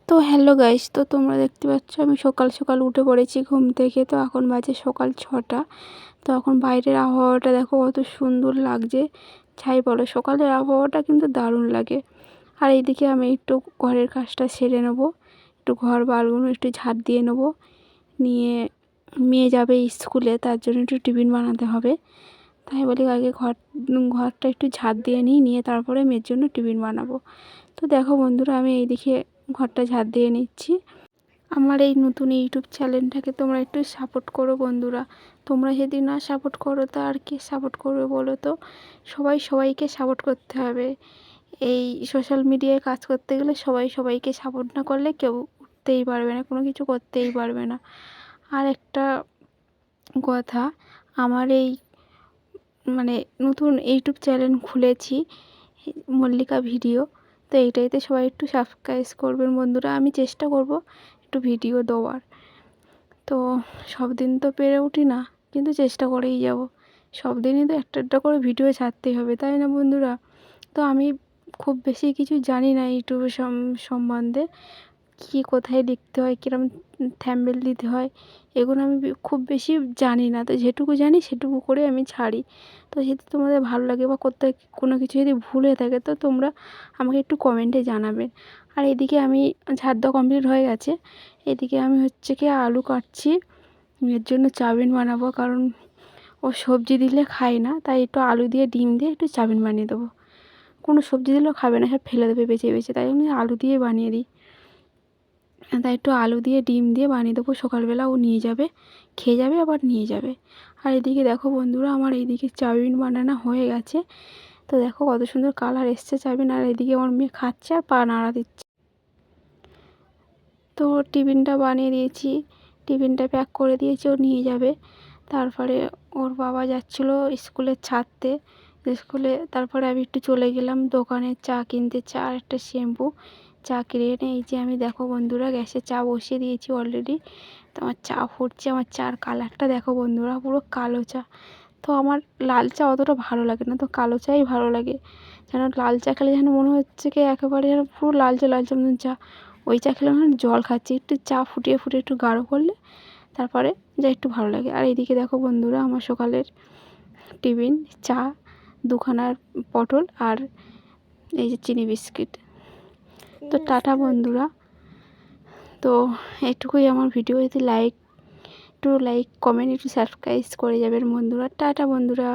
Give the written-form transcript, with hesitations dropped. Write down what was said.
তো hello guys, তো তোমরা দেখতে পাচ্ছ আমি সকাল সকাল উঠে পড়েছি ঘুম থেকে। তো এখন বাজে সকাল 6টা। তো এখন বাইরের আবহাওয়াটা দেখো কত সুন্দর লাগছে। ছাই বলো, সকালের আবহাওয়াটা কিন্তু দারুণ লাগে। আর এইদিকে আমি একটু ঘরের কাজটা সেরে নেবো, একটু ঘর বালগুলো একটু ঝাড় দিয়ে নেবো। নিয়ে মেয়ে যাবে স্কুলে, তার জন্য একটু টিফিন বানাতে হবে। তাই বলি আগে ঘরটা একটু ঝাড় দিয়ে নিয়ে তারপরে মেয়ের জন্য টিফিন বানাবো। তো দেখো বন্ধুরা, আমি এইদিকে ঘরটা ঝাড় দিয়ে নিচ্ছি। আমার এই নতুন ইউটিউব চ্যানেলটাকে তোমরা একটু সাপোর্ট করো বন্ধুরা। তোমরা যদি না সাপোর্ট করো তা আর কে সাপোর্ট করবে বলো তো? সবাইকে সাপোর্ট করতে হবে। এই সোশ্যাল মিডিয়ায় কাজ করতে গেলে সবাইকে সাপোর্ট না করলে কেউ উঠতেই পারবে না, কোনো কিছু করতেই পারবে না। আর একটা কথা, আমার এই নতুন ইউটিউব চ্যানেল খুলেছি, মল্লিকা ভিডিও। তো এইটাইতে সবাই একটু সাবস্ক্রাইব করবেন বন্ধুরা। আমি চেষ্টা করব একটু ভিডিও দেওয়ার। তো সব দিন তো পেরে উঠি না, কিন্তু চেষ্টা করেই যাব। সব দিনই তো একটা করে ভিডিও ছাড়তেই হবে, তাই না বন্ধুরা? তো আমি খুব বেশি কিছু জানি না ইউটিউবের সম্বন্ধে। কী কোথায় লিখতে হয়, কীরকম থাম্বনেল দিতে হয়, এগুলো আমি খুব বেশি জানি না। তো যেটুকু জানি সেটুকু করে আমি ছাড়ি। তো যদি তোমাদের ভালো লাগে বা করতে কোনো কিছু যদি ভুল হয়ে থাকে তো তোমরা আমাকে একটু কমেন্টে জানাবেন। আর এদিকে আমি ঝাড় দেওয়া কমপ্লিট হয়ে গেছে। এদিকে আমি হচ্ছে কি আলু কাটছি, এর জন্য চাউমিন বানাবো। কারণ ও সবজি দিলে খায় না, তাই একটু আলু দিয়ে ডিম দিয়ে একটু চাউমিন বানিয়ে দেবো। কোনো সবজি দিলেও খাবে না, সব ফেলে দেবে বেছে, তাই জন্য আলু দিয়ে বানিয়ে দিই। তাই একটু আলু দিয়ে ডিম দিয়ে বানিয়ে দেবো। সকালবেলা ও নিয়ে যাবে, খেয়ে যাবে, আবার নিয়ে যাবে। আর এদিকে দেখো বন্ধুরা, আমার এইদিকে চাউমিন বানানো হয়ে গেছে। তো দেখো কত সুন্দর কালার এসছে চাউমিন। আর এদিকে আমার মেয়ে খাচ্ছে আর পা নাড়া দিচ্ছে। তো টিফিনটা বানিয়ে দিয়েছি, টিফিনটা প্যাক করে দিয়েছি, ও নিয়ে যাবে। তারপরে ওর বাবা যাচ্ছিলো স্কুলে ছাড়তে, স্কুলে। তারপরে আমি একটু চলে গেলাম দোকানে চা কিনতে, চা আর একটা শ্যাম্পু। চা কিনে এনে এই যে আমি দেখো বন্ধুরা গ্যাসে চা বসিয়ে দিয়েছি অলরেডি। তো আমার চা ফুটছে, আমার চার কালারটা দেখো বন্ধুরা, পুরো কালো চা। তো আমার লাল চা অতটা ভালো লাগে না, তো কালো চাই ভালো লাগে। যেন লাল চা খেলে যেন মনে হচ্ছে কি একেবারে যেন পুরো লালচে মতন চা। ওই চা খেলে মনে হয় জল খাচ্ছি। একটু চা ফুটিয়ে একটু গাঢ় করলে তারপরে যা একটু ভালো লাগে। আর এইদিকে দেখো বন্ধুরা, আমার সকালের টিফিন চা, দুখানার পটল আর এই যে চিনি বিস্কিট। তো টাটা বন্ধুরা। তো এইটুকুই আমার ভিডিও। যদি একটু লাইক কমেন্ট একটু সাবস্ক্রাইব করে যাবেন বন্ধুরা। টাটা বন্ধুরা।